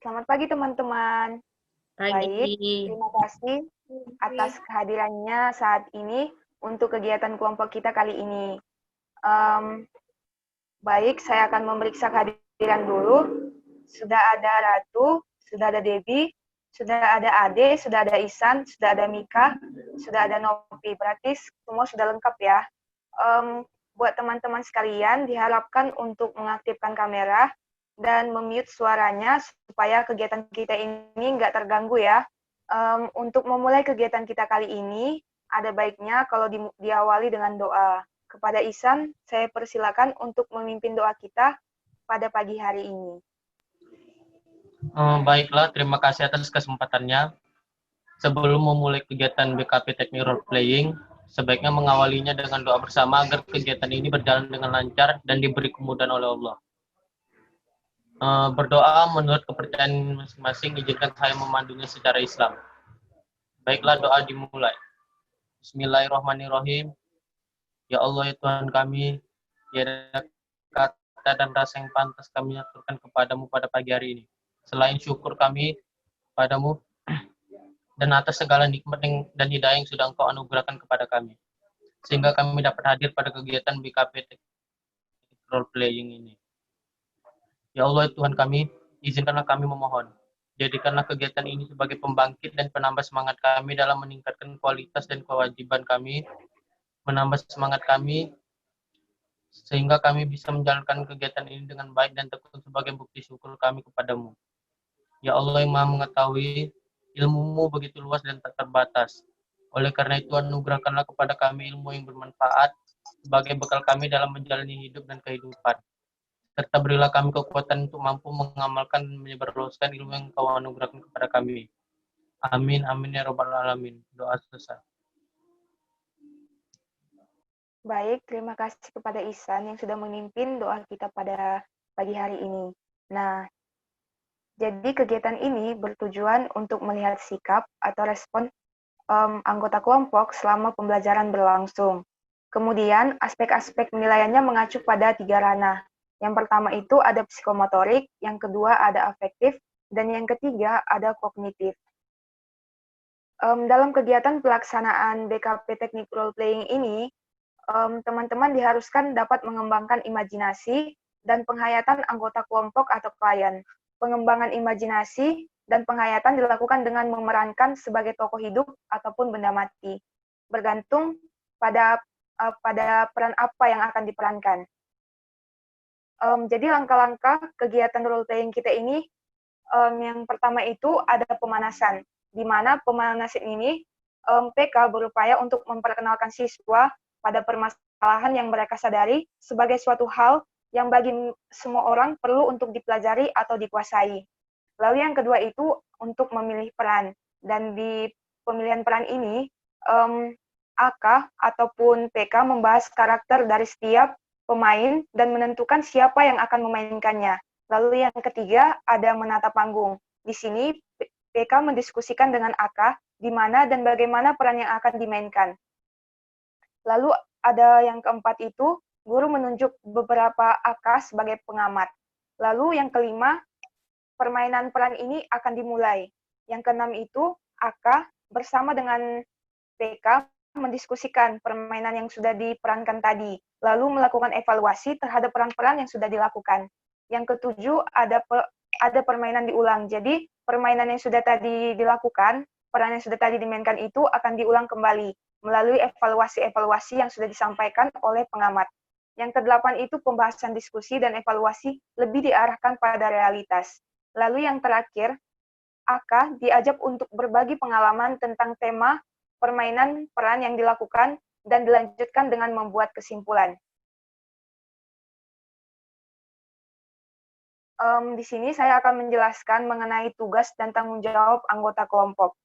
Selamat pagi teman-teman. Baik, Pagi. terima kasih atas kehadirannya saat ini untuk kegiatan kelompok kita kali ini. Em, Baik, saya akan memeriksa kehadiran dulu. Sudah ada Ratu, sudah ada Debbie, sudah ada Ade, sudah ada Isan, sudah ada Mika, sudah ada Nopi. Berarti semua sudah lengkap ya. Buat teman-teman sekalian, diharapkan untuk mengaktifkan kamera dan memute suaranya supaya kegiatan kita ini nggak terganggu ya. Untuk memulai kegiatan kita kali ini, ada baiknya kalau diawali dengan doa. Kepada Isan, saya persilakan untuk memimpin doa kita pada pagi hari ini. Baiklah, terima kasih atas kesempatannya. Sebelum memulai kegiatan BKP Teknik Role Playing, sebaiknya mengawalinya dengan doa bersama agar kegiatan ini berjalan dengan lancar dan diberi kemudahan oleh Allah. Berdoa menurut kepercayaan masing-masing, izinkan saya memandunya secara Islam. Baiklah, doa dimulai. Bismillahirrahmanirrahim. Ya Allah, ya Tuhan kami, tiada kata dan rasa yang pantas kami aturkan kepadamu pada pagi hari ini. Selain syukur kami padamu dan atas segala nikmat dan hidayah yang sudah Engkau anugerahkan kepada kami, sehingga kami dapat hadir pada kegiatan BKP Role Playing ini. Ya Allah, ya Tuhan kami, izinkanlah kami memohon. Jadikanlah kegiatan ini sebagai pembangkit dan penambah semangat kami dalam meningkatkan kualitas dan kewajiban kami, menambah semangat kami sehingga kami bisa menjalankan kegiatan ini dengan baik dan tekun sebagai bukti syukur kami kepadamu. Ya Allah yang maha mengetahui, ilmu-Mu begitu luas dan tak terbatas. Oleh karena itu, anugerahkanlah kepada kami ilmu yang bermanfaat sebagai bekal kami dalam menjalani hidup dan kehidupan. Serta berilah kami kekuatan untuk mampu mengamalkan dan menyebarluaskan ilmu yang Kau anugerahkan kepada kami. Amin, amin ya robbal alamin. Doa selesai. Baik, terima kasih kepada Isan yang sudah memimpin doa kita pada pagi hari ini. Nah, jadi kegiatan ini bertujuan untuk melihat sikap atau respon anggota kelompok selama pembelajaran berlangsung. Kemudian, aspek-aspek penilaiannya mengacu pada 3 ranah. Yang pertama itu ada psikomotorik, yang kedua ada afektif, dan yang ketiga ada kognitif. Dalam kegiatan pelaksanaan BKP Teknik Role Playing ini, teman-teman diharuskan dapat mengembangkan imajinasi dan penghayatan anggota kelompok atau klien. Pengembangan imajinasi dan penghayatan dilakukan dengan memerankan sebagai tokoh hidup ataupun benda mati, bergantung pada peran apa yang akan diperankan. Jadi langkah-langkah kegiatan role playing kita ini, yang pertama itu ada pemanasan, di mana pemanasan ini PK berupaya untuk memperkenalkan siswa pada permasalahan yang mereka sadari sebagai suatu hal yang bagi semua orang perlu untuk dipelajari atau dikuasai. Lalu yang kedua itu untuk memilih peran. Dan di pemilihan peran ini, AK ataupun PK membahas karakter dari setiap pemain dan menentukan siapa yang akan memainkannya. Lalu yang ketiga ada menata panggung. Di sini PK mendiskusikan dengan AK di mana dan bagaimana peran yang akan dimainkan. Lalu ada yang keempat itu, guru menunjuk beberapa AK sebagai pengamat. Lalu yang kelima, permainan peran ini akan dimulai. Yang keenam itu, AK bersama dengan PK mendiskusikan permainan yang sudah diperankan tadi, lalu melakukan evaluasi terhadap peran-peran yang sudah dilakukan. Yang ketujuh, ada permainan diulang. Jadi, permainan yang sudah tadi dilakukan, peran yang sudah tadi dimainkan itu akan diulang kembali melalui evaluasi-evaluasi yang sudah disampaikan oleh pengamat. Yang kedelapan itu pembahasan diskusi dan evaluasi lebih diarahkan pada realitas. Lalu yang terakhir, AK diajak untuk berbagi pengalaman tentang tema permainan peran yang dilakukan dan dilanjutkan dengan membuat kesimpulan. Di sini saya akan menjelaskan mengenai tugas dan tanggung jawab anggota kelompok.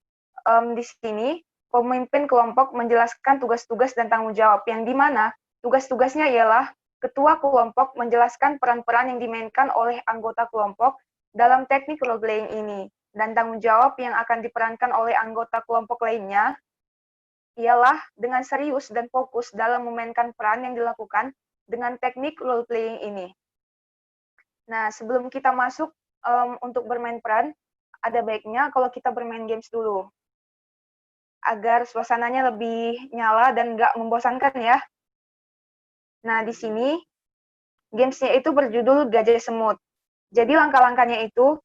Di sini pemimpin kelompok menjelaskan tugas-tugas dan tanggung jawab, yang di mana tugas-tugasnya ialah ketua kelompok menjelaskan peran-peran yang dimainkan oleh anggota kelompok dalam teknik role playing ini, dan tanggung jawab yang akan diperankan oleh anggota kelompok lainnya ialah dengan serius dan fokus dalam memainkan peran yang dilakukan dengan teknik role playing ini. Nah, sebelum kita masuk untuk bermain peran, ada baiknya kalau kita bermain games dulu. Agar suasananya lebih nyala dan nggak membosankan ya. Nah, di sini gamesnya itu berjudul Gajah Semut. Jadi langkah-langkahnya itu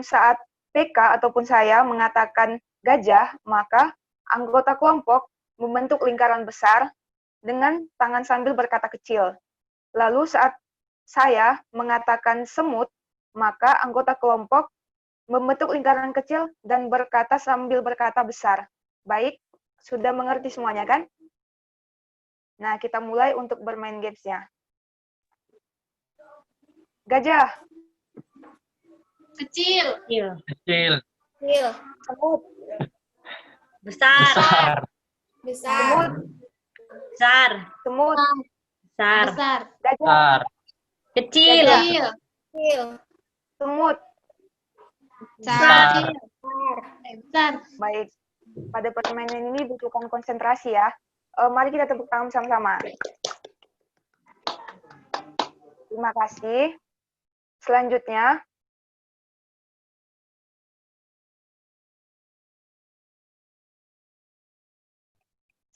saat PK ataupun saya mengatakan gajah, maka anggota kelompok membentuk lingkaran besar dengan tangan sambil berkata kecil. Lalu saat saya mengatakan semut, maka anggota kelompok membentuk lingkaran kecil dan berkata sambil berkata besar. Baik, sudah mengerti semuanya kan? Nah, kita mulai untuk bermain gamesnya. Gajah. Kecil. Kecil. Semut. Besar. Besar. Besar. Semut. Besar. Gajah. Besar. Kecil. Semut. Besar. Besar. Baik. Pada permainan ini butuhkan konsentrasi ya. Mari kita tepuk tangan sama-sama. Terima kasih. Selanjutnya,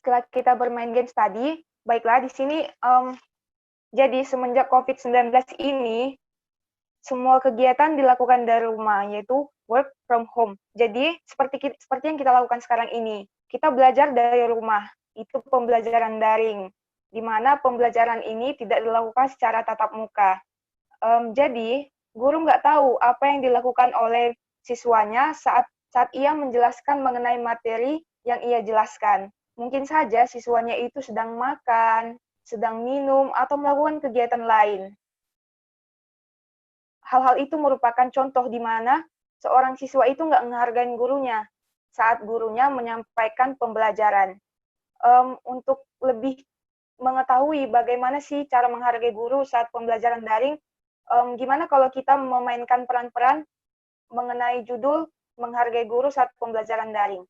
setelah kita bermain games tadi, baiklah di sini jadi semenjak COVID-19 ini, semua kegiatan dilakukan dari rumah, yaitu work from home. Jadi seperti yang kita lakukan sekarang ini, kita belajar dari rumah, itu pembelajaran daring, di mana pembelajaran ini tidak dilakukan secara tatap muka. Jadi guru nggak tahu apa yang dilakukan oleh siswanya saat ia menjelaskan mengenai materi yang ia jelaskan. Mungkin saja siswanya itu sedang makan, sedang minum, atau melakukan kegiatan lain. Hal-hal itu merupakan contoh di mana seorang siswa itu nggak menghargai gurunya saat gurunya menyampaikan pembelajaran. Untuk lebih mengetahui bagaimana sih cara menghargai guru saat pembelajaran daring, gimana kalau kita memainkan peran-peran mengenai judul menghargai guru saat pembelajaran daring.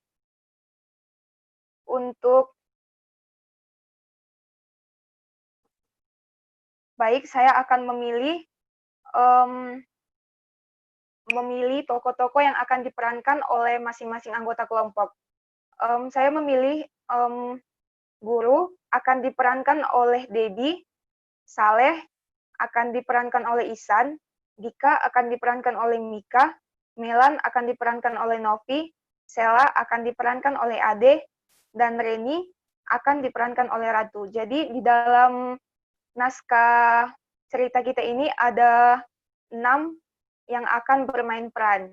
Baik, saya akan memilih tokoh-tokoh yang akan diperankan oleh masing-masing anggota kelompok. Saya memilih guru akan diperankan oleh Dedi, Saleh akan diperankan oleh Ihsan, Dika akan diperankan oleh Mika, Melan akan diperankan oleh Novi, Sela akan diperankan oleh Ade, dan Reni akan diperankan oleh Ratu. Jadi di dalam naskah cerita kita ini ada 6 yang akan bermain peran.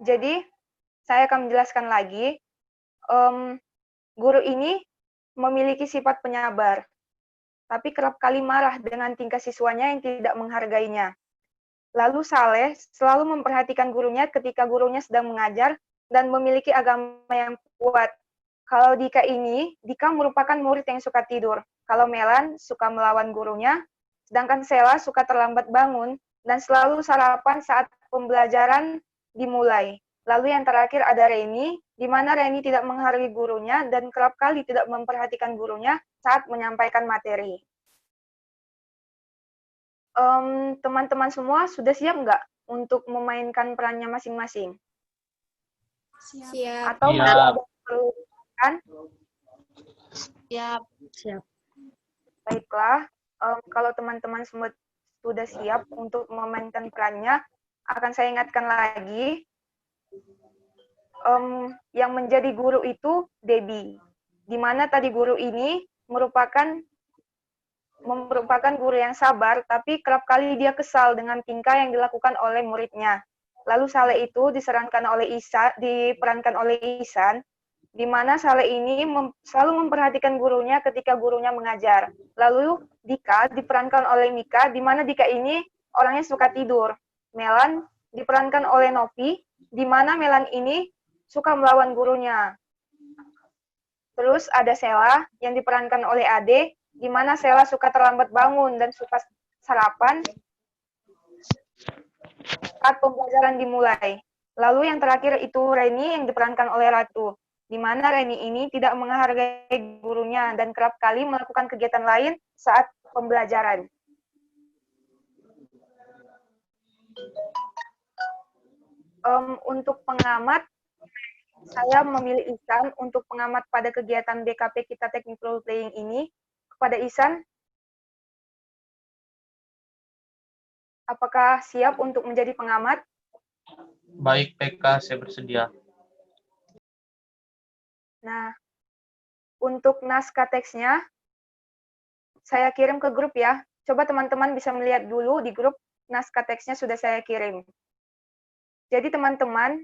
Jadi, saya akan menjelaskan lagi. Guru ini memiliki sifat penyabar, tapi kerap kali marah dengan tingkah siswanya yang tidak menghargainya. Lalu Saleh selalu memperhatikan gurunya ketika gurunya sedang mengajar dan memiliki agama yang kuat. Kalau Dika merupakan murid yang suka tidur. Kalau Melan suka melawan gurunya, sedangkan Sela suka terlambat bangun dan selalu sarapan saat pembelajaran dimulai. Lalu yang terakhir ada Reni, di mana Reni tidak menghargai gurunya dan kerap kali tidak memperhatikan gurunya saat menyampaikan materi. Teman-teman semua sudah siap nggak untuk memainkan perannya masing-masing? Siap. Atau masih ada yang perlu dilakukan? Siap. Baiklah, kalau teman-teman semua sudah siap untuk memainkan perannya, akan saya ingatkan lagi, yang menjadi guru itu Debbie, di mana tadi guru ini merupakan guru yang sabar, tapi kerap kali dia kesal dengan tingkah yang dilakukan oleh muridnya. Lalu Saleh itu diperankan oleh Ihsan, di mana Saleh ini selalu memperhatikan gurunya ketika gurunya mengajar. Lalu Dika diperankan oleh Mika, di mana Dika ini orangnya suka tidur. Melan diperankan oleh Novi, di mana Melan ini suka melawan gurunya. Terus ada Sela yang diperankan oleh Ade, di mana Sela suka terlambat bangun dan suka sarapan saat pembelajaran dimulai. Lalu yang terakhir itu Reni yang diperankan oleh Ratu, di di mana Reni ini tidak menghargai gurunya dan kerap kali melakukan kegiatan lain saat pembelajaran. Untuk pengamat, saya memilih Ihsan untuk pengamat pada kegiatan BKP kita Teknik Role Playing ini. Kepada Ihsan, apakah siap untuk menjadi pengamat? Baik, PK, saya bersedia. Nah, untuk naskah teksnya, saya kirim ke grup ya. Coba teman-teman bisa melihat dulu di grup, naskah teksnya sudah saya kirim. Jadi teman-teman,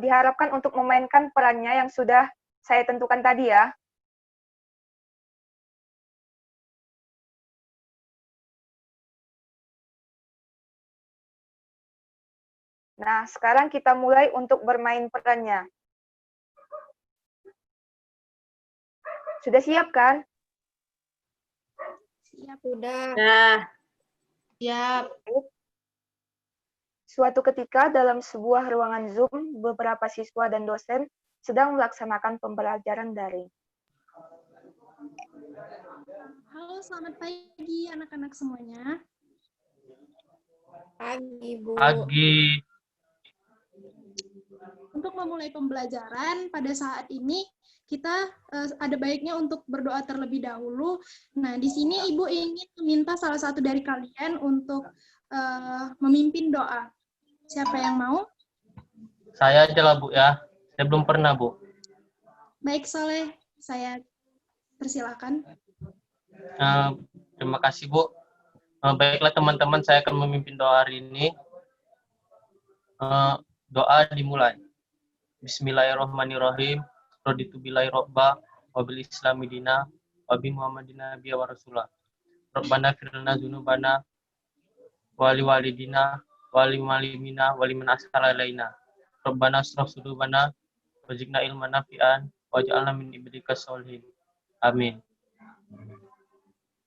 diharapkan untuk memainkan perannya yang sudah saya tentukan tadi ya. Nah, sekarang kita mulai untuk bermain perannya. Sudah siap kan? Siap, udah. Dah. Siap. Suatu ketika dalam sebuah ruangan Zoom, beberapa siswa dan dosen sedang melaksanakan pembelajaran daring. Halo, selamat pagi anak-anak semuanya. Pagi, Bu. Pagi. Untuk memulai pembelajaran pada saat ini, kita ada baiknya untuk berdoa terlebih dahulu. Nah, di sini Ibu ingin meminta salah satu dari kalian untuk memimpin doa. Siapa yang mau? Saya aja lah, Bu, ya. Saya belum pernah, Bu. Baik, Soleh. Saya persilakan. Terima kasih, Bu. Baiklah, teman-teman, saya akan memimpin doa hari ini. Doa dimulai. Bismillahirrahmanirrahim. Raditu billahi robba, wabil islami dina, wabi muhammadin nabiyya wa rasulah. Rabbana firlana dzunubana, wali walidina, wali malimina, wali man asala ilaina. Rabbana asraf sudubana, wajikna ilman nafi'an, waj'alna min ibadika sholihin. Amin.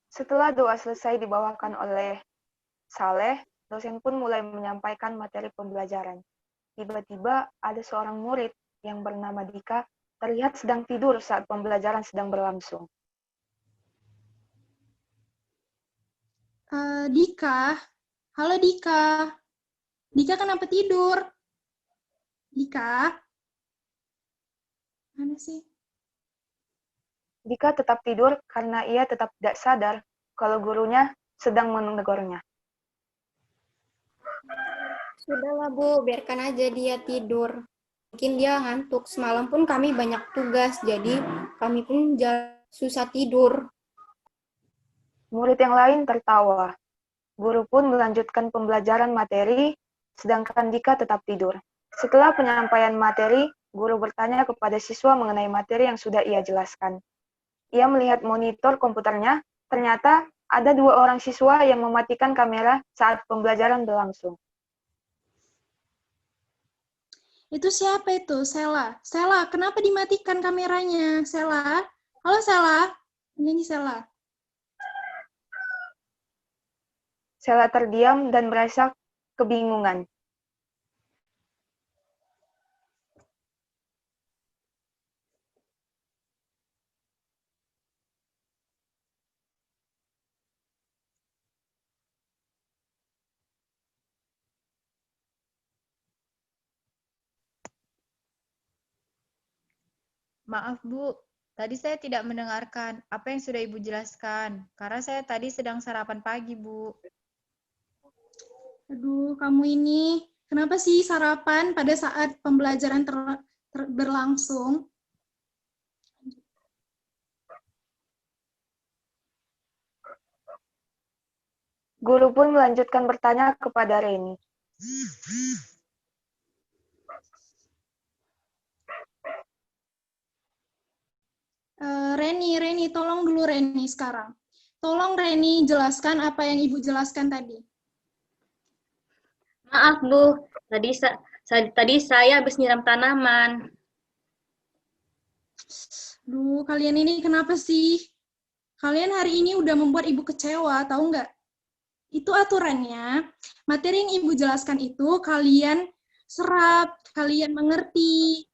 Setelah doa selesai dibawakan oleh Saleh, dosen pun mulai menyampaikan materi pembelajaran. Tiba-tiba ada seorang murid yang bernama Dika terlihat sedang tidur saat pembelajaran sedang berlangsung. Dika, halo Dika. Dika kenapa tidur? Dika? Mana sih? Dika tetap tidur karena ia tetap tidak sadar kalau gurunya sedang menegurnya. Sudahlah, Bu. Biarkan aja dia tidur. Mungkin dia ngantuk. Semalam pun kami banyak tugas, jadi kami pun susah tidur. Murid yang lain tertawa. Guru pun melanjutkan pembelajaran materi, sedangkan Dika tetap tidur. Setelah penyampaian materi, guru bertanya kepada siswa mengenai materi yang sudah ia jelaskan. Ia melihat monitor komputernya, ternyata ada 2 orang siswa yang mematikan kamera saat pembelajaran berlangsung. Itu siapa itu? Sela. Sela, kenapa dimatikan kameranya? Sela? Halo Sela? Ini Sela. Sela terdiam dan merasa kebingungan. Maaf, Bu. Tadi saya tidak mendengarkan apa yang sudah Ibu jelaskan, karena saya tadi sedang sarapan pagi, Bu. Aduh, kamu ini kenapa sih sarapan pada saat pembelajaran berlangsung? Guru pun melanjutkan bertanya kepada Reni. Reni, tolong dulu Reni sekarang. Tolong Reni jelaskan apa yang Ibu jelaskan tadi. Maaf, Bu. Tadi saya habis nyiram tanaman. Duh, kalian ini kenapa sih? Kalian hari ini udah membuat Ibu kecewa, tahu nggak? Itu aturannya, materi yang Ibu jelaskan itu kalian serap, kalian mengerti.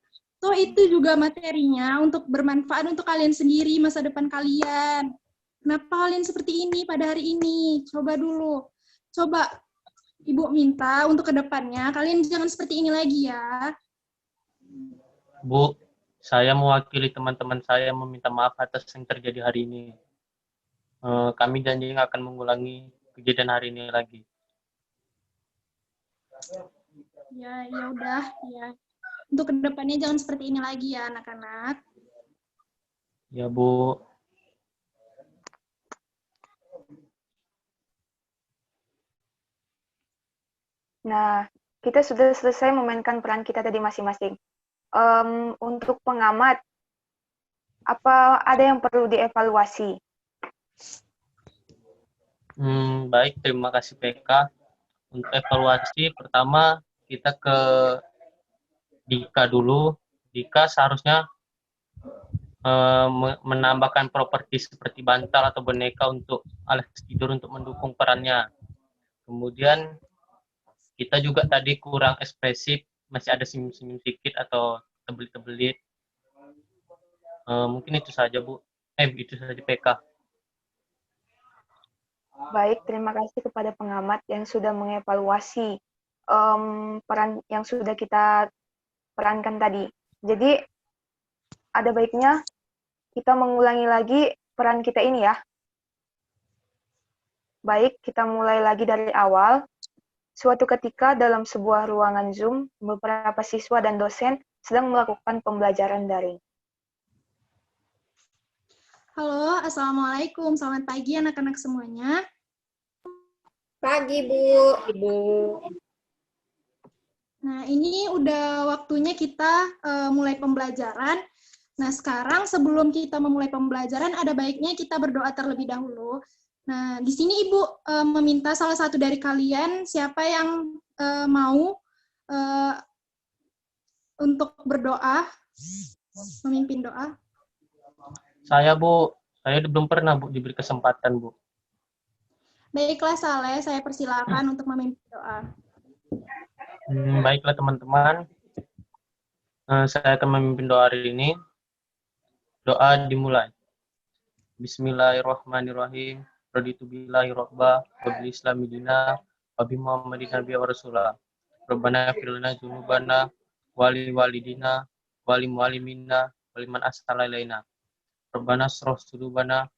toh itu juga materinya untuk bermanfaat untuk kalian sendiri, masa depan kalian. Kenapa kalian seperti ini pada hari ini? Coba dulu. Coba Ibu minta untuk kedepannya, kalian jangan seperti ini lagi ya. Bu, saya mewakili teman-teman saya meminta maaf atas yang terjadi hari ini. Kami janji akan mengulangi kejadian hari ini lagi. Ya, ya udah, ya. Untuk kedepannya jangan seperti ini lagi ya, anak-anak. Ya, Bu. Nah, kita sudah selesai memainkan peran kita tadi masing-masing. Untuk pengamat, apa ada yang perlu dievaluasi? Baik, terima kasih PK. Untuk evaluasi, pertama kita ke Dika dulu. Dika seharusnya menambahkan properti seperti bantal atau boneka untuk alas tidur untuk mendukung perannya. Kemudian kita juga tadi kurang ekspresif, masih ada senyum-senyum sedikit atau tebelit-tebelit. Mungkin itu saja, Bu. Itu saja PK. Baik, terima kasih kepada pengamat yang sudah mengevaluasi peran yang sudah kita perankan tadi. Jadi, ada baiknya kita mengulangi lagi peran kita ini ya. Baik, kita mulai lagi dari awal. Suatu ketika dalam sebuah ruangan Zoom, beberapa siswa dan dosen sedang melakukan pembelajaran daring. Halo, Assalamualaikum. Selamat pagi anak-anak semuanya. Pagi, Bu. Ibu. Nah, ini udah waktunya kita mulai pembelajaran. Nah, sekarang sebelum kita memulai pembelajaran, ada baiknya kita berdoa terlebih dahulu. Nah, di sini Ibu meminta salah satu dari kalian, siapa yang mau untuk berdoa, memimpin doa. Saya, Bu. Saya belum pernah, Bu, diberi kesempatan, Bu. Baiklah, Saleh, saya persilakan untuk memimpin doa. Baiklah, teman-teman. Saya akan memimpin doa hari ini. Doa dimulai. Bismillahirrahmanirrahim. Raditu billahi robba, wa bil islami dina, wa bi muhammadin nabiyya wa rasulah. Rabbana ighfir lana dzunubana, wali walidina, wali muallimina, waliman ahsana ilaina. Rabbana shrah sudubana,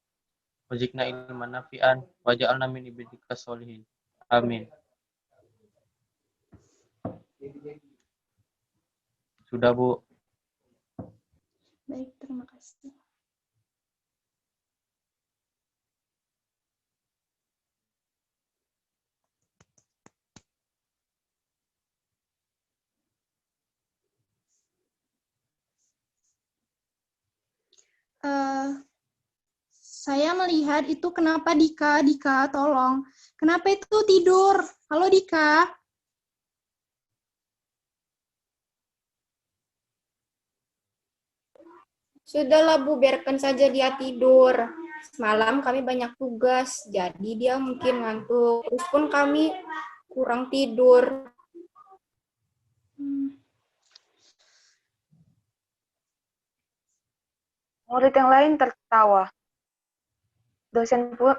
wazidna ilman nafi'an, waj'alna min ibadika sholihin. Amin. Sudah, Bu. Baik, terima kasih. Saya melihat itu kenapa Dika, tolong. Kenapa itu tidur? Halo Dika. Sudahlah, Bu, biarkan saja dia tidur. Semalam kami banyak tugas, jadi dia mungkin ngantuk. Terus pun kami kurang tidur. Murid yang lain tertawa.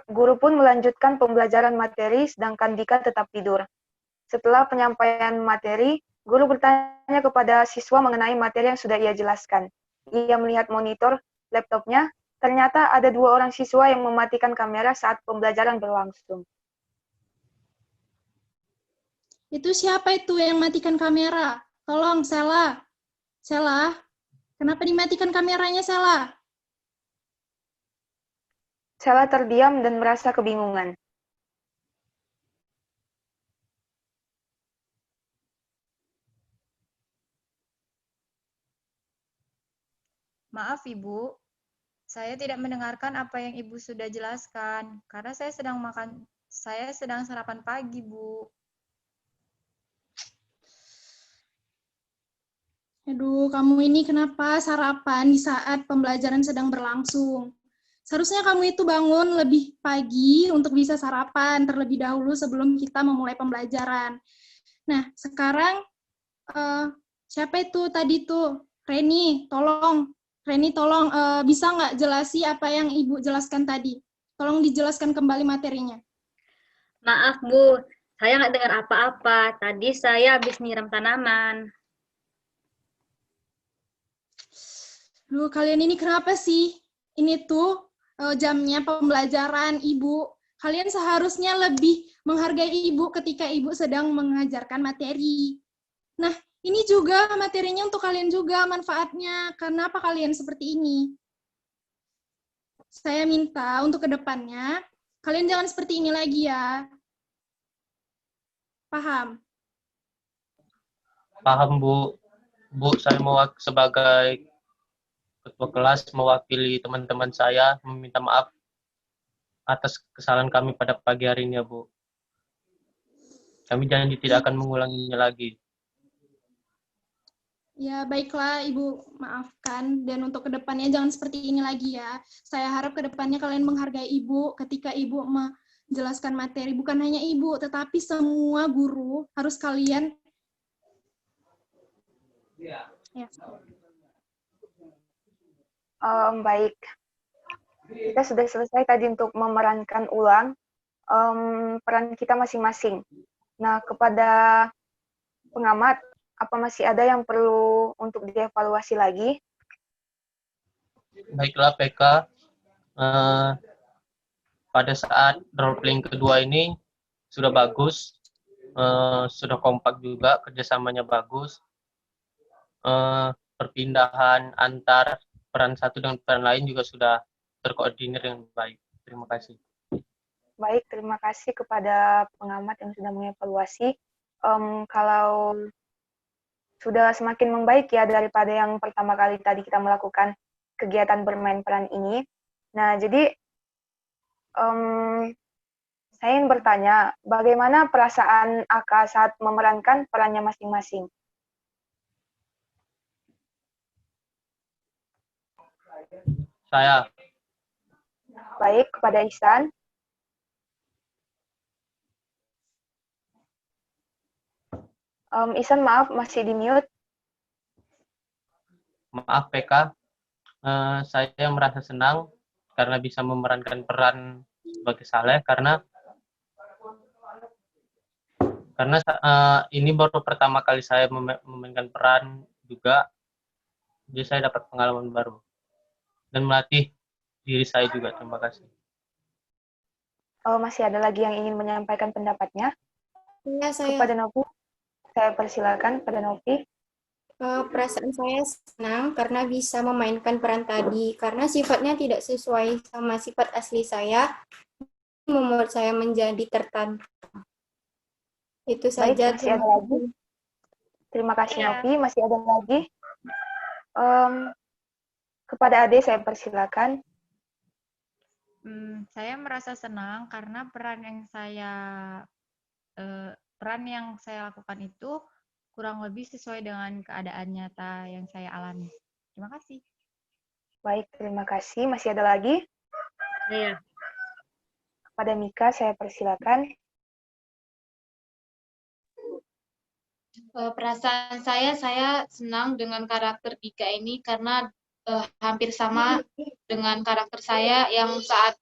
Guru pun melanjutkan pembelajaran materi, sedangkan Dika tetap tidur. Setelah penyampaian materi, guru bertanya kepada siswa mengenai materi yang sudah ia jelaskan. Ia melihat monitor laptopnya, ternyata ada 2 orang siswa yang mematikan kamera saat pembelajaran berlangsung. Itu siapa itu yang matikan kamera? Tolong, Sela. Sela, kenapa dimatikan kameranya, Sela? Sela terdiam dan merasa kebingungan. Maaf, Ibu. Saya tidak mendengarkan apa yang Ibu sudah jelaskan, karena saya sedang sarapan pagi, Bu. Aduh, kamu ini kenapa sarapan di saat pembelajaran sedang berlangsung? Seharusnya kamu itu bangun lebih pagi untuk bisa sarapan terlebih dahulu sebelum kita memulai pembelajaran. Nah, sekarang siapa itu tadi tuh? Reni, tolong bisa nggak jelasi apa yang Ibu jelaskan tadi? Tolong dijelaskan kembali materinya. Maaf, Bu. Saya nggak dengar apa-apa. Tadi saya habis nyiram tanaman. Duh, kalian ini kenapa sih? Ini tuh jamnya pembelajaran Ibu. Kalian seharusnya lebih menghargai Ibu ketika Ibu sedang mengajarkan materi. Nah, ini juga materinya untuk kalian juga manfaatnya. Kenapa kalian seperti ini? Saya minta untuk kedepannya, kalian jangan seperti ini lagi ya. Paham? Paham, Bu. Bu, saya sebagai ketua kelas mewakili teman-teman saya meminta maaf atas kesalahan kami pada pagi hari ini, ya, Bu. Kami janji tidak akan mengulanginya lagi. Ya, baiklah Ibu, maafkan. Dan untuk kedepannya jangan seperti ini lagi ya. Saya harap kedepannya kalian menghargai Ibu ketika Ibu menjelaskan materi. Bukan hanya Ibu, tetapi semua guru harus kalian. Ya. Baik, kita sudah selesai tadi untuk memerankan ulang peran kita masing-masing. Nah, kepada pengamat, apa masih ada yang perlu untuk dievaluasi lagi? Baiklah, PK. Pada saat role playing kedua ini sudah bagus, sudah kompak juga, kerjasamanya bagus. Perpindahan antar peran satu dengan peran lain juga sudah terkoordinir dengan baik. Terima kasih. Baik, terima kasih kepada pengamat yang sudah mengevaluasi. Kalau sudah semakin membaik ya daripada yang pertama kali tadi kita melakukan kegiatan bermain peran ini. Nah, jadi saya ingin bertanya, bagaimana perasaan Aka saat memerankan perannya masing-masing? Saya. Baik, kepada Ihsan. Ihsan, maaf, masih di mute. Maaf, PK. Saya merasa senang karena bisa memerankan peran sebagai Saleh karena ini baru pertama kali saya memainkan peran juga, jadi saya dapat pengalaman baru dan melatih diri saya juga. Terima kasih. Masih ada lagi yang ingin menyampaikan pendapatnya? Ya, saya. Kepada Novi, saya persilakan pada Novi. Perasaan saya senang karena bisa memainkan peran tadi, karena sifatnya tidak sesuai sama sifat asli saya, membuat saya menjadi tertantang. Itu Baik, saja. masih ada lagi. Terima kasih, Novi. Masih ada lagi. Kepada Ade, saya persilakan. Saya merasa senang karena peran yang saya lakukan itu kurang lebih sesuai dengan keadaan nyata yang saya alami. Terima kasih. Baik, terima kasih. Masih ada lagi? Iya. Kepada Mika, saya persilakan. Perasaan saya senang dengan karakter Dika ini karena hampir sama dengan karakter saya yang saat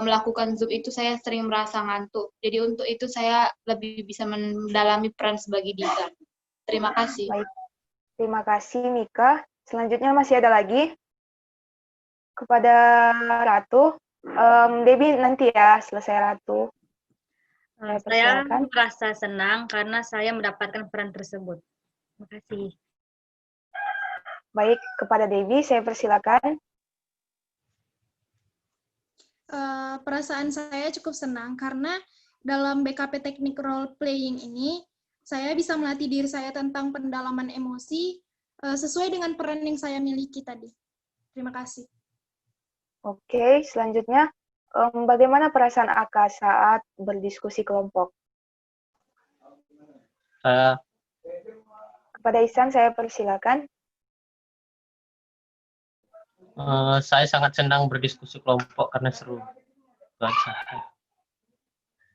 melakukan Zoom itu saya sering merasa ngantuk. Jadi untuk itu saya lebih bisa mendalami peran sebagai Dika. Terima kasih. Baik, terima kasih Mika. Selanjutnya masih ada lagi. Kepada Ratu, Debbie nanti ya selesai Ratu. Saya merasa senang karena saya mendapatkan peran tersebut. Terima kasih. Baik, kepada Debbie saya persilakan. Perasaan saya cukup senang karena dalam BKP teknik role playing ini saya bisa melatih diri saya tentang pendalaman emosi sesuai dengan peran yang saya miliki tadi. Terima kasih. Oke, selanjutnya bagaimana perasaan Aka saat berdiskusi kelompok? Kepada Ihsan saya persilakan. Saya sangat senang berdiskusi kelompok karena seru.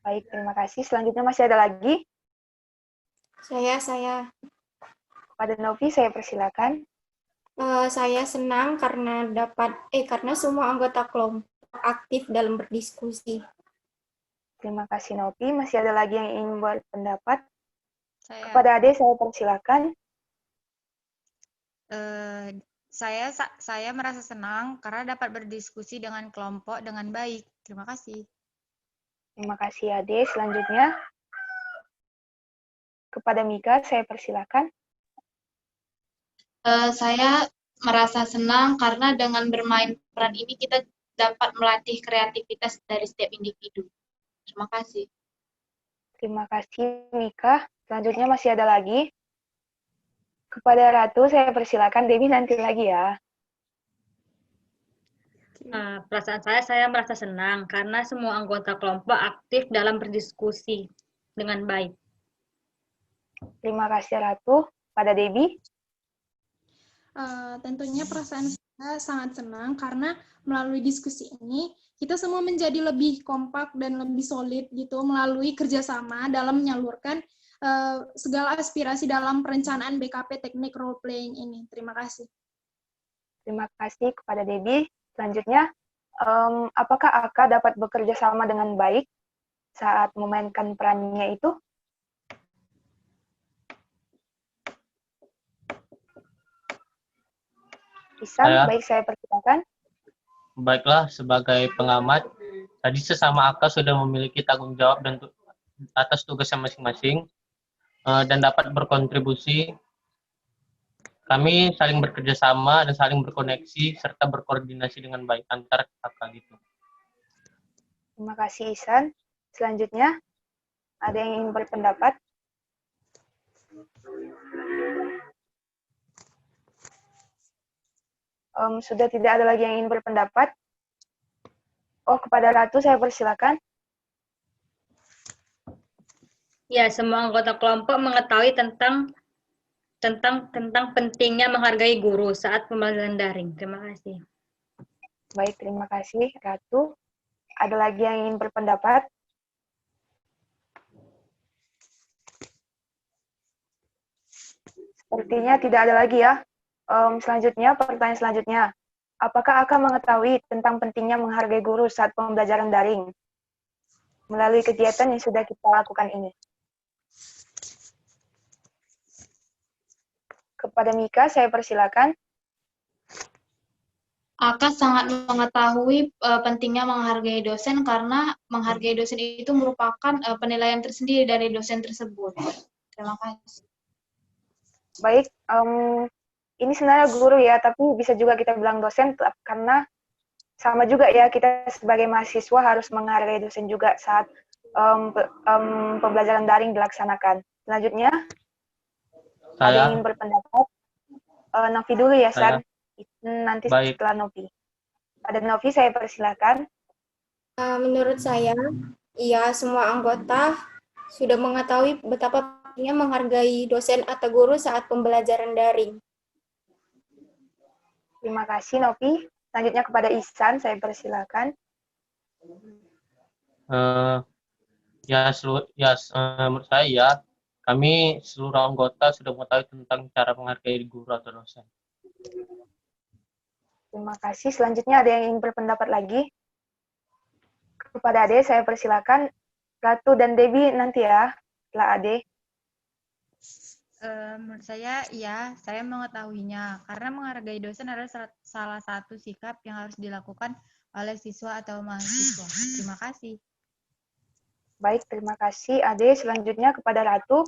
Baik, terima kasih. Selanjutnya masih ada lagi? Saya. Kepada Novi, saya persilakan. Saya senang karena semua anggota kelompok aktif dalam berdiskusi. Terima kasih Nopi. Masih ada lagi yang ingin berpendapat? Saya. Kepada Ade saya persilakan. Saya merasa senang karena dapat berdiskusi dengan kelompok dengan baik. Terima kasih. Terima kasih Ade. Selanjutnya kepada Mika saya persilakan. Saya merasa senang karena dengan bermain peran ini kita dapat melatih kreativitas dari setiap individu. Terima kasih. Terima kasih Mika. Selanjutnya masih ada lagi. Kepada Ratu saya persilakan. Dewi nanti lagi ya. Perasaan saya merasa senang karena semua anggota kelompok aktif dalam berdiskusi dengan baik. Terima kasih Ratu. Pada Dewi. Tentunya perasaan saya sangat senang karena melalui diskusi ini kita semua menjadi lebih kompak dan lebih solid gitu melalui kerjasama dalam menyalurkan segala aspirasi dalam perencanaan BKP teknik role playing ini. Terima kasih. Terima kasih kepada Debbie. Selanjutnya, apakah Aka dapat bekerja sama dengan baik saat memainkan perannya itu? Isan, baik saya persilakan. Baiklah, sebagai pengamat, tadi sesama Aka sudah memiliki tanggung jawab dan atas tugasnya masing-masing dan dapat berkontribusi. Kami saling bekerja sama dan saling berkoneksi serta berkoordinasi dengan baik antar kakak gitu. Terima kasih Isan. Selanjutnya, ada yang ingin berpendapat? Sudah tidak ada lagi yang ingin berpendapat? Oh, kepada Ratu saya persilakan. Ya, semua anggota kelompok mengetahui tentang pentingnya menghargai guru saat pembelajaran daring. Terima kasih. Baik, terima kasih Ratu. Ada lagi yang ingin berpendapat? Sepertinya tidak ada lagi ya. Selanjutnya, pertanyaan selanjutnya. Apakah Aka mengetahui tentang pentingnya menghargai guru saat pembelajaran daring melalui kegiatan yang sudah kita lakukan ini? Kepada Mika, saya persilakan. Aka sangat mengetahui pentingnya menghargai dosen karena menghargai dosen itu merupakan penilaian tersendiri dari dosen tersebut. Terima kasih. Baik, ini sebenarnya guru ya, tapi bisa juga kita bilang dosen karena sama juga ya, kita sebagai mahasiswa harus menghargai dosen juga saat pembelajaran daring dilaksanakan. Selanjutnya, ada yang ingin berpendapat? Novi dulu ya, San. Nanti baik. Setelah Novi. Pada Novi, saya persilakan. Menurut saya, ya semua anggota sudah mengetahui betapa pentingnya menghargai dosen atau guru saat pembelajaran daring. Terima kasih, Novi. Selanjutnya kepada Ihsan, saya persilakan. Menurut saya ya, kami seluruh anggota sudah mengetahui tentang cara menghargai guru atau dosen. Terima kasih. Selanjutnya ada yang ingin berpendapat lagi? Kepada Ade, saya persilakan. Ratu dan Debbie nanti ya, setelah Ade. Menurut saya, ya, saya mengetahuinya. Karena menghargai dosen adalah salah satu sikap yang harus dilakukan oleh siswa atau mahasiswa. Terima kasih. Baik, terima kasih Ade. Selanjutnya kepada Ratu,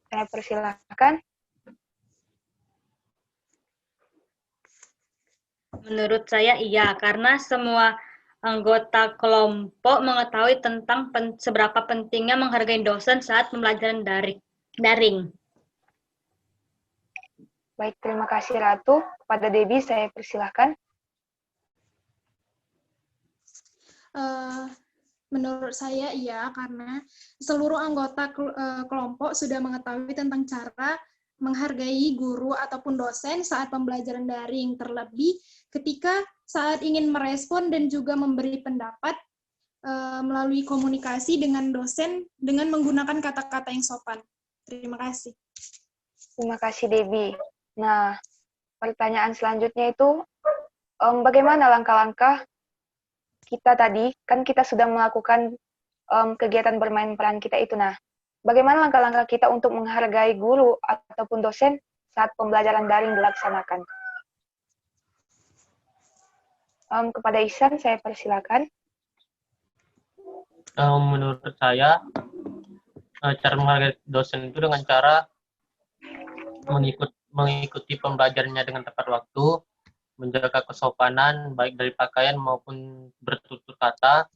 saya persilakan. Menurut saya iya, karena semua anggota kelompok mengetahui tentang seberapa pentingnya menghargai dosen saat pembelajaran daring. Baik, terima kasih Ratu. Kepada Debbie, saya persilakan. Menurut saya iya, karena seluruh anggota kelompok sudah mengetahui tentang cara menghargai guru ataupun dosen saat pembelajaran daring, terlebih ketika saat ingin merespon dan juga memberi pendapat melalui komunikasi dengan dosen dengan menggunakan kata-kata yang sopan. Terima kasih. Terima kasih, Debbie. Nah, pertanyaan selanjutnya itu, bagaimana langkah-langkah kita tadi, kan kita sudah melakukan kegiatan bermain peran kita itu. Nah, bagaimana langkah-langkah kita untuk menghargai guru ataupun dosen saat pembelajaran daring dilaksanakan? Kepada Ihsan, saya persilakan. Menurut saya, cara menghargai dosen itu dengan cara mengikuti pembelajarannya dengan tepat waktu, menjaga kesopanan baik dari pakaian maupun bertutur kata,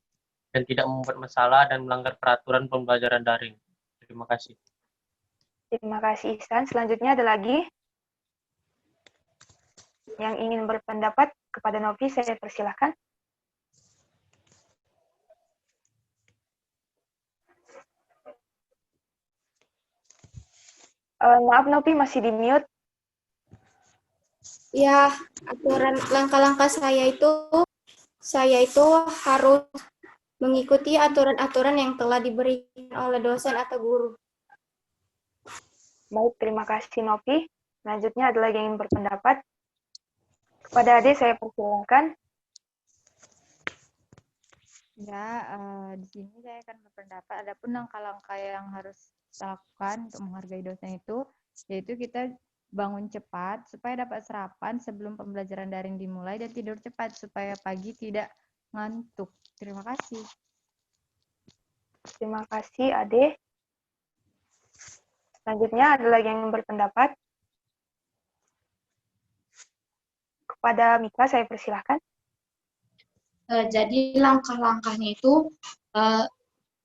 dan tidak membuat masalah dan melanggar peraturan pembelajaran daring. Terima kasih. Terima kasih, Ihsan. Selanjutnya ada lagi yang ingin berpendapat. Kepada Novi, saya persilahkan. Maaf, Novi masih di mute. Ya, aturan langkah-langkah saya itu harus mengikuti aturan-aturan yang telah diberikan oleh dosen atau guru. Baik, terima kasih Novi. Selanjutnya ada lagi yang ingin berpendapat. Kepada Ade, saya persilakan. Ya, di sini saya akan berpendapat, adapun langkah-langkah yang harus kita lakukan untuk menghargai dosen itu, yaitu kita bangun cepat supaya dapat sarapan sebelum pembelajaran daring dimulai dan tidur cepat supaya pagi tidak ngantuk. Terima kasih. Terima kasih, Ade. Selanjutnya ada lagi yang berpendapat. Kepada Mika, saya persilahkan. Jadi langkah-langkahnya itu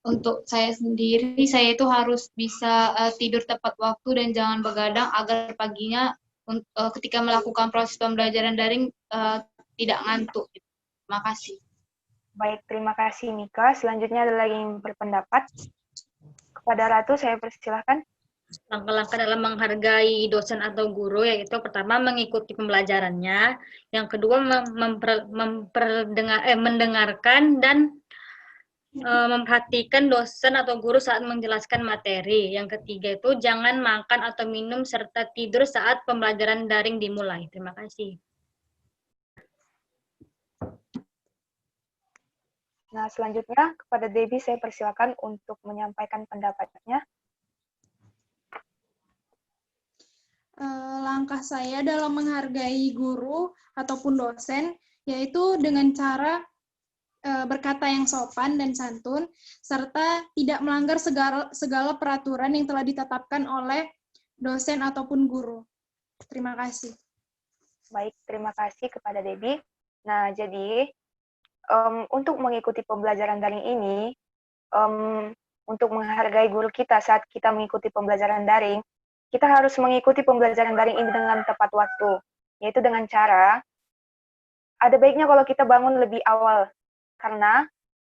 untuk saya sendiri, saya itu harus bisa tidur tepat waktu dan jangan begadang agar paginya ketika melakukan proses pembelajaran daring tidak ngantuk. Terima kasih. Baik, terima kasih Mika. Selanjutnya ada lagi yang berpendapat. Kepada Ratu, saya persilahkan. Langkah-langkah dalam menghargai dosen atau guru yaitu pertama mengikuti pembelajarannya, yang kedua mendengarkan dan memperhatikan dosen atau guru saat menjelaskan materi. Yang ketiga itu jangan makan atau minum serta tidur saat pembelajaran daring dimulai. Terima kasih. Nah, selanjutnya kepada Debbie saya persilakan untuk menyampaikan pendapatnya. Langkah saya dalam menghargai guru ataupun dosen yaitu dengan cara berkata yang sopan dan santun, serta tidak melanggar segala peraturan yang telah ditetapkan oleh dosen ataupun guru. Terima kasih. Baik, terima kasih kepada Debbie. Nah, jadi untuk mengikuti pembelajaran daring ini, untuk menghargai guru kita saat kita mengikuti pembelajaran daring, kita harus mengikuti pembelajaran daring ini dengan tepat waktu, yaitu dengan cara, ada baiknya kalau kita bangun lebih awal, karena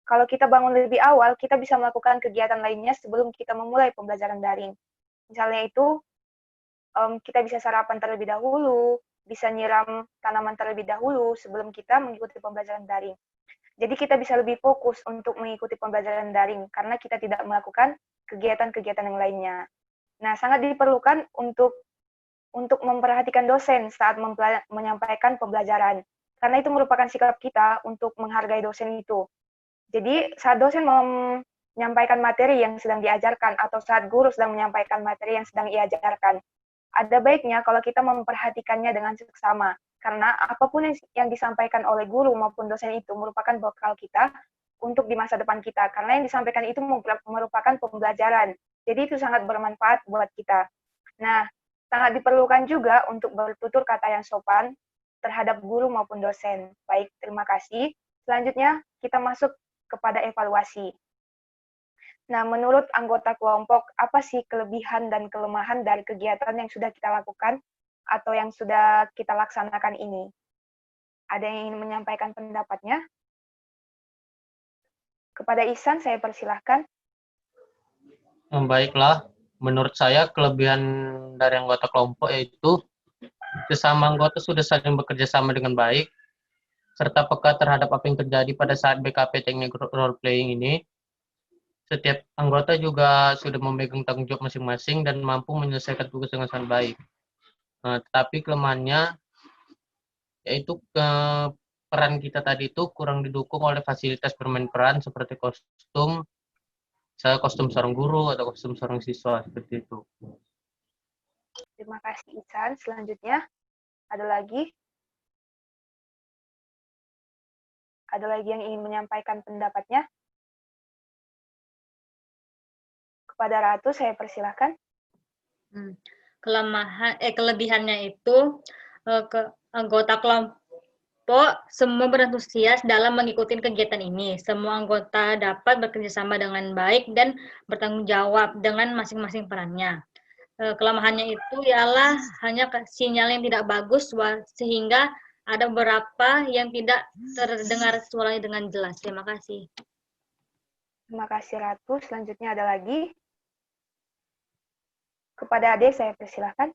kalau kita bangun lebih awal, kita bisa melakukan kegiatan lainnya sebelum kita memulai pembelajaran daring. Misalnya itu, kita bisa sarapan terlebih dahulu, bisa nyiram tanaman terlebih dahulu sebelum kita mengikuti pembelajaran daring. Jadi kita bisa lebih fokus untuk mengikuti pembelajaran daring, karena kita tidak melakukan kegiatan-kegiatan yang lainnya. Nah, sangat diperlukan untuk memperhatikan dosen saat menyampaikan pembelajaran, karena itu merupakan sikap kita untuk menghargai dosen itu. Jadi, saat dosen menyampaikan materi yang sedang diajarkan, atau saat guru sedang menyampaikan materi yang sedang diajarkan, ada baiknya kalau kita memperhatikannya dengan seksama, karena apapun yang disampaikan oleh guru maupun dosen itu merupakan bekal kita untuk di masa depan kita, karena yang disampaikan itu merupakan pembelajaran. Jadi itu sangat bermanfaat buat kita. Nah, sangat diperlukan juga untuk bertutur kata yang sopan terhadap guru maupun dosen. Baik, terima kasih. Selanjutnya, kita masuk kepada evaluasi. Nah, menurut anggota kelompok, apa sih kelebihan dan kelemahan dari kegiatan yang sudah kita lakukan atau yang sudah kita laksanakan ini? Ada yang ingin menyampaikan pendapatnya? Kepada Ihsan, saya persilahkan. Baiklah, menurut saya kelebihan dari anggota kelompok yaitu sesama anggota sudah saling bekerja sama dengan baik, serta peka terhadap apa yang terjadi pada saat BKP teknik role playing ini. Setiap anggota juga sudah memegang tanggung jawab masing-masing dan mampu menyelesaikan tugas dengan sangat baik. Tetapi kelemahannya yaitu peran kita tadi itu kurang didukung oleh fasilitas bermain peran seperti kostum, saya kostum seorang guru atau kostum seorang siswa seperti itu. Terima kasih Ihsan. Selanjutnya ada lagi? Ada lagi yang ingin menyampaikan pendapatnya? Kepada Ratu saya persilahkan. Kelebihannya itu anggota kelompok semua berantusias dalam mengikuti kegiatan ini. Semua anggota dapat bekerjasama dengan baik dan bertanggung jawab dengan masing-masing perannya. Kelemahannya itu ialah hanya sinyal yang tidak bagus sehingga ada beberapa yang tidak terdengar suaranya dengan jelas. Terima kasih. Terima kasih Ratu. Selanjutnya ada lagi? Kepada Ade saya persilahkan.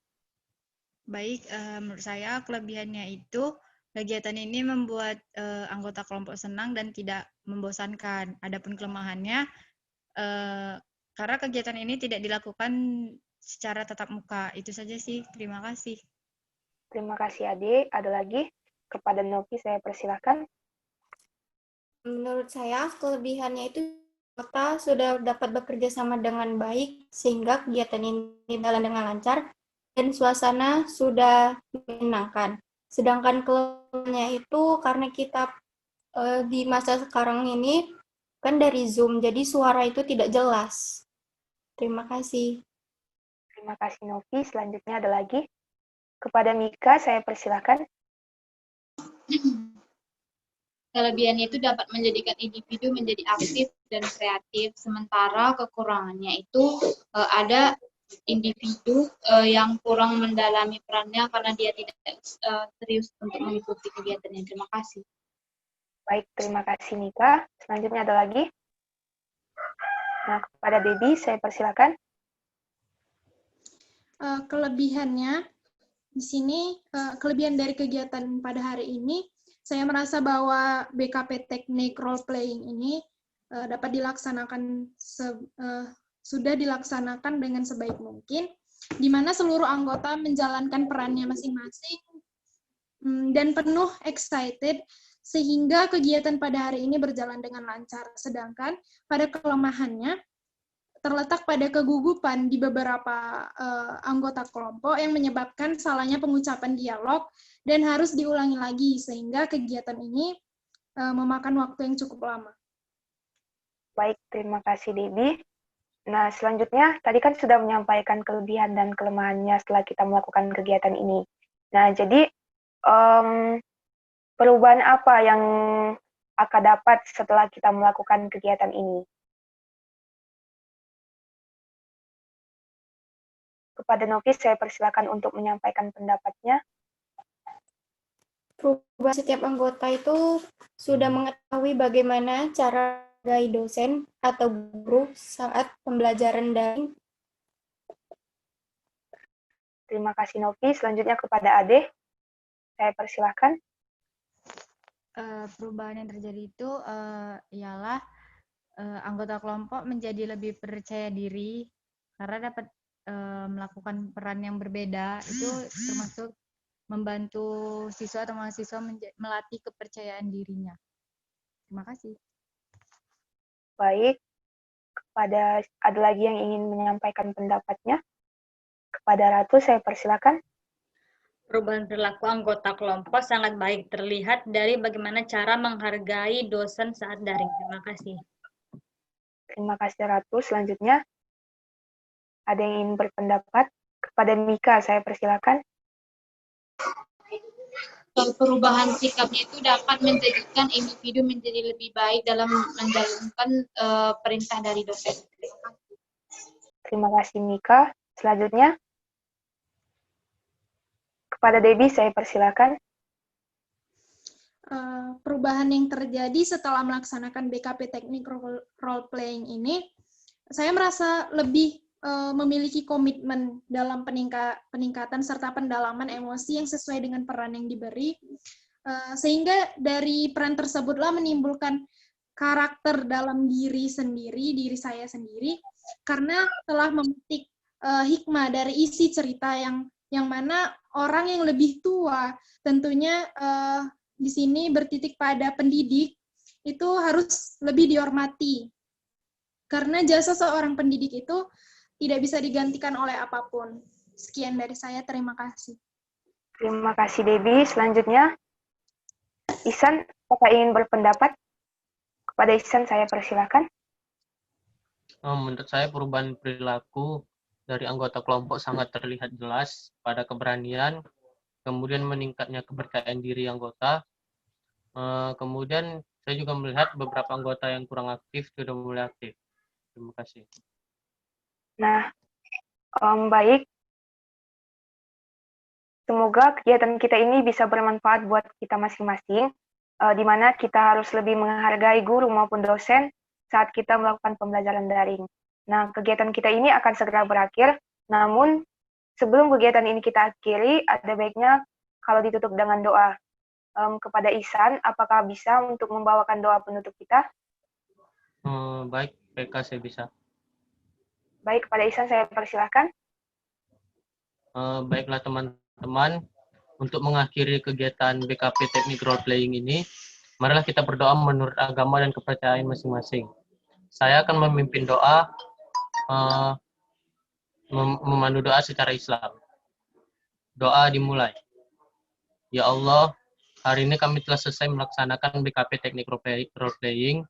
Baik, menurut saya kelebihannya itu kegiatan ini membuat anggota kelompok senang dan tidak membosankan. Adapun kelemahannya, karena kegiatan ini tidak dilakukan secara tatap muka. Itu saja sih. Terima kasih. Terima kasih Ade. Ada lagi? Kepada Novi saya persilahkan. Menurut saya, kelebihannya itu kita sudah dapat bekerja sama dengan baik, sehingga kegiatan ini berjalan dengan lancar, dan suasana sudah menyenangkan. Sedangkan kelemahannya itu karena kita di masa sekarang ini kan dari Zoom, jadi suara itu tidak jelas. Terima kasih. Terima kasih Novi. Selanjutnya ada lagi? Kepada Mika saya persilahkan. Kelebihannya itu dapat menjadikan individu menjadi aktif dan kreatif, sementara kekurangannya itu ada individu yang kurang mendalami perannya karena dia tidak serius untuk mengikuti kegiatannya. Terima kasih. Baik, terima kasih Mika. Selanjutnya ada lagi? Nah, kepada Baby saya persilahkan. Kelebihannya di sini, kelebihan dari kegiatan pada hari ini, saya merasa bahwa BKP teknik role playing ini dapat dilaksanakan sudah dilaksanakan dengan sebaik mungkin, di mana seluruh anggota menjalankan perannya masing-masing dan penuh excited, sehingga kegiatan pada hari ini berjalan dengan lancar. Sedangkan pada kelemahannya terletak pada kegugupan di beberapa anggota kelompok yang menyebabkan salahnya pengucapan dialog dan harus diulangi lagi, sehingga kegiatan ini memakan waktu yang cukup lama. Baik, terima kasih Debbie. Nah, selanjutnya, tadi kan sudah menyampaikan kelebihan dan kelemahannya setelah kita melakukan kegiatan ini. Nah, jadi perubahan apa yang akan dapat setelah kita melakukan kegiatan ini? Kepada Novi, saya persilakan untuk menyampaikan pendapatnya. Perubahan setiap anggota itu sudah mengetahui bagaimana cara menghargai dosen atau guru saat pembelajaran daring. Terima kasih Novi. Selanjutnya kepada Ade, saya persilahkan. Perubahan yang terjadi itu ialah anggota kelompok menjadi lebih percaya diri karena dapat melakukan peran yang berbeda, itu termasuk membantu siswa atau mahasiswa melatih kepercayaan dirinya. Terima kasih. Baik, ada lagi yang ingin menyampaikan pendapatnya? Kepada Ratu, saya persilakan. Perubahan perilaku anggota kelompok sangat baik, terlihat dari bagaimana cara menghargai dosen saat daring. Terima kasih. Terima kasih Ratu. Selanjutnya, ada yang ingin berpendapat? Kepada Mika, saya persilakan. Perubahan sikapnya itu dapat menjadikan individu menjadi lebih baik dalam menjalankan perintah dari dosen. Terima kasih Mika. Selanjutnya, kepada Debbie saya persilakan. Perubahan yang terjadi setelah melaksanakan BKP teknik role playing ini, saya merasa lebih memiliki komitmen dalam peningkatan serta pendalaman emosi yang sesuai dengan peran yang diberi, sehingga dari peran tersebutlah menimbulkan karakter dalam diri saya sendiri, karena telah memetik hikmah dari isi cerita yang yang mana orang yang lebih tua tentunya di sini bertitik pada pendidik itu harus lebih dihormati. Karena jasa seorang pendidik itu tidak bisa digantikan oleh apapun. Sekian dari saya, terima kasih. Terima kasih, Debbie. Selanjutnya, Ihsan, apakah ingin berpendapat? Kepada Ihsan, saya persilakan. Menurut saya perubahan perilaku dari anggota kelompok sangat terlihat jelas pada keberanian, kemudian meningkatnya kepercayaan diri anggota. Kemudian saya juga melihat beberapa anggota yang kurang aktif sudah mulai aktif. Terima kasih. Nah, baik. Semoga kegiatan kita ini bisa bermanfaat buat kita masing-masing, di mana kita harus lebih menghargai guru maupun dosen saat kita melakukan pembelajaran daring. Nah, kegiatan kita ini akan segera berakhir, namun sebelum kegiatan ini kita akhiri, ada baiknya kalau ditutup dengan doa. Kepada Ihsan, apakah bisa untuk membawakan doa penutup kita? Baik, PK saya bisa. Baik, kepada Ihsan saya persilahkan. Baiklah teman-teman, untuk mengakhiri kegiatan BKP Teknik Role Playing ini, marilah kita berdoa menurut agama dan kepercayaan masing-masing. Saya akan memimpin doa, memandu doa secara Islam. Doa dimulai. Ya Allah, hari ini kami telah selesai melaksanakan BKP Teknik Role Playing.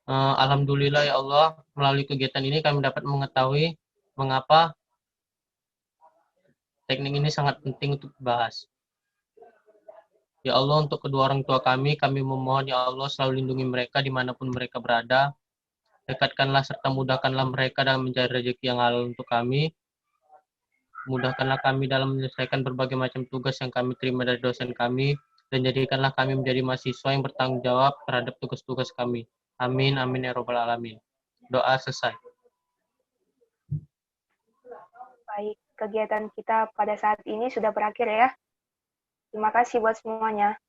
Alhamdulillah ya Allah, melalui kegiatan ini kami dapat mengetahui mengapa teknik ini sangat penting untuk dibahas. Ya Allah, untuk kedua orang tua kami memohon ya Allah selalu lindungi mereka dimanapun mereka berada. Dekatkanlah serta mudahkanlah mereka dalam mencari rezeki yang halal untuk kami. Mudahkanlah kami dalam menyelesaikan berbagai macam tugas yang kami terima dari dosen kami. Dan jadikanlah kami menjadi mahasiswa yang bertanggung jawab terhadap tugas-tugas kami. Amin, amin ya robbal alamin. Doa selesai. Baik, kegiatan kita pada saat ini sudah berakhir ya. Terima kasih buat semuanya.